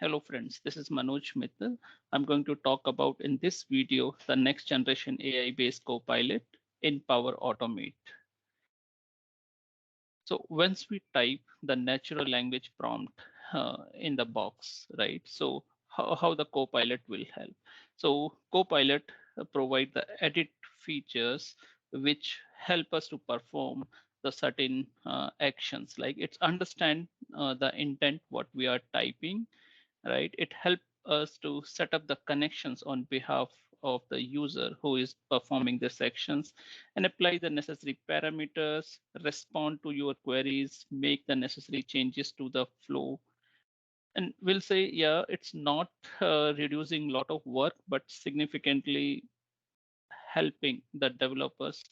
Hello friends, this is Manoj Mittal. I'm going to talk about in this video the next generation AI based Copilot in Power Automate. So once we type the natural language prompt in the box, right? So how the Copilot will help. So Copilot provide the edit features which help us to perform the certain actions, like it's understand the intent what we are typing, right? It helps us to set up the connections on behalf of the user who is performing the sections and apply the necessary parameters, respond to your queries, make the necessary changes to the flow. And we'll say, yeah, it's not reducing a lot of work, but significantly helping the developers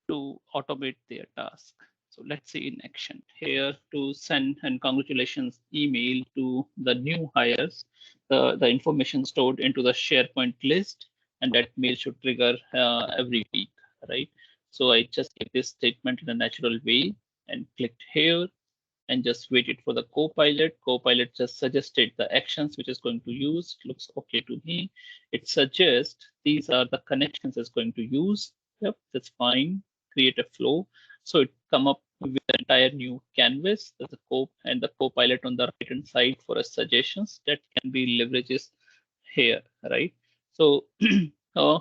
to automate their task. So let's see in action here to send and congratulations email to the new hires, the information stored into the SharePoint list, and that mail should trigger every week, right? So I just get this statement in a natural way and clicked here and just waited for the Copilot. Copilot just suggested the actions which is going to use. Looks okay to me. It suggests these are the connections it's going to use. Yep, that's fine. Create a flow. So it come up with the entire new canvas. There's a Cop and the Copilot on the right hand side for a suggestions that can be leverages here, right? So uh,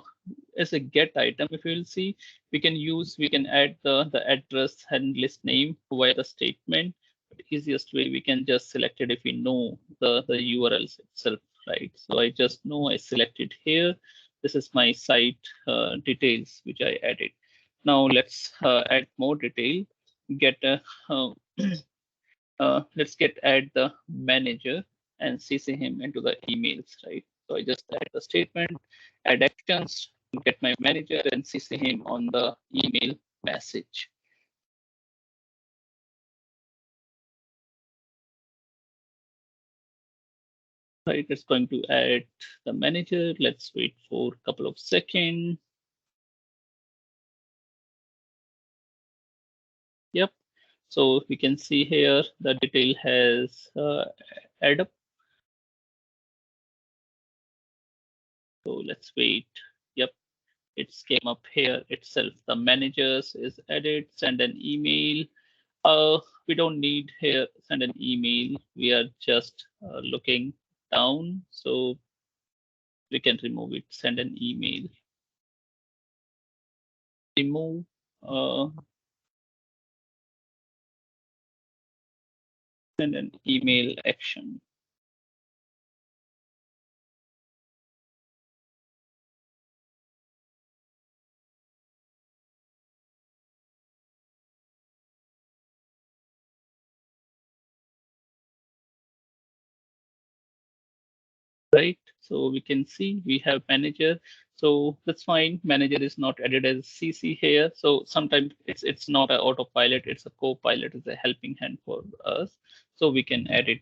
as a get item, if you will see, we can add the address and list name via the statement. But easiest way, we can just select it if we know the URLs itself, right? So I just know I selected here. This is my site details which I added. Now let's add more detail. Get a let's get add the manager and CC him into the emails, right? So I just add the statement, add actions, get my manager and CC him on the email message. Right, it's going to add the manager. Let's wait for a couple of seconds. Yep. So we can see here the detail has add up. So let's wait. Yep, it's came up here itself. The managers is added. Send an email. We don't need here send an email. We are just looking down, so we can remove it. Send an email. Remove. Send an email action. Right? So we can see we have manager. So that's fine. Manager is not added as CC here. So sometimes it's not an autopilot, it's a co-pilot, it's a helping hand for us. So we can add it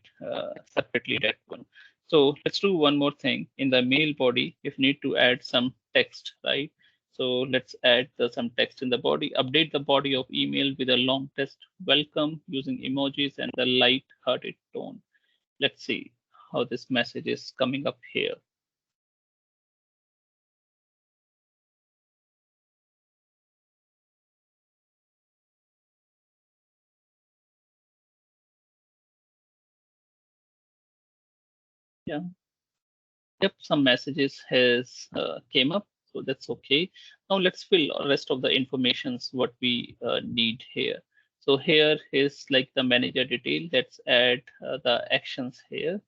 separately, that one. So let's do one more thing in the mail body. If need to add some text, right? So let's add some text in the body, update the body of email with a long text welcome using emojis and the light hearted tone. Let's see how this message is coming up here. Yeah, yep, some messages has came up, so that's okay. Now let's fill the rest of the informations what we need here. So here is like the manager detail. Let's add the actions here.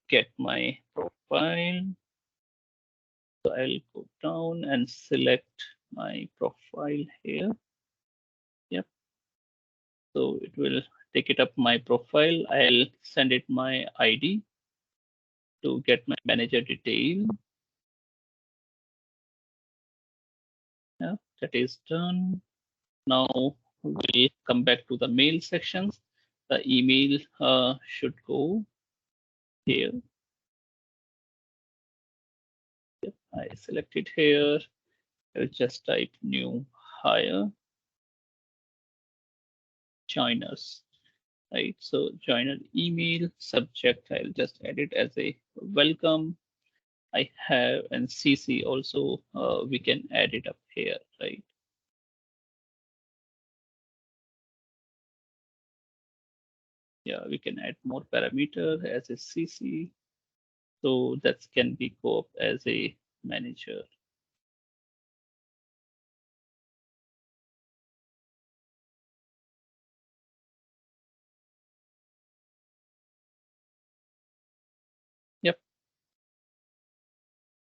Get my profile. So I'll go down and select my profile here. Yep. So it will take it up my profile. I'll send it my ID to get my manager detail. Yeah, that is done. Now we'll come back to the mail sections. The email should go here. Yep, I select it here. I'll just type new hire join us. right? So joiner email subject, I'll just edit as a welcome. I have, and CC also, we can add it up here, right? Yeah, we can add more parameter as a CC. So that can be go up as a manager. Yep.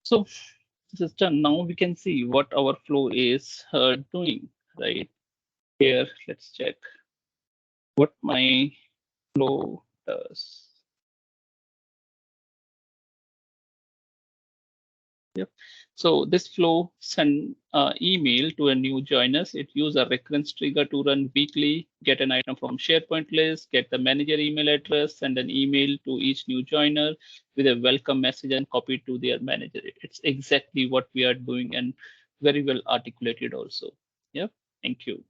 So this is done. Now we can see what our flow is doing, right? Here, let's check what my flow does. Yep. So this flow send email to a new joiners. It use a recurrence trigger to run weekly, get an item from SharePoint list, get the manager email address, send an email to each new joiner with a welcome message and copy it to their manager. It's exactly what we are doing and very well articulated also. Yep. Thank you.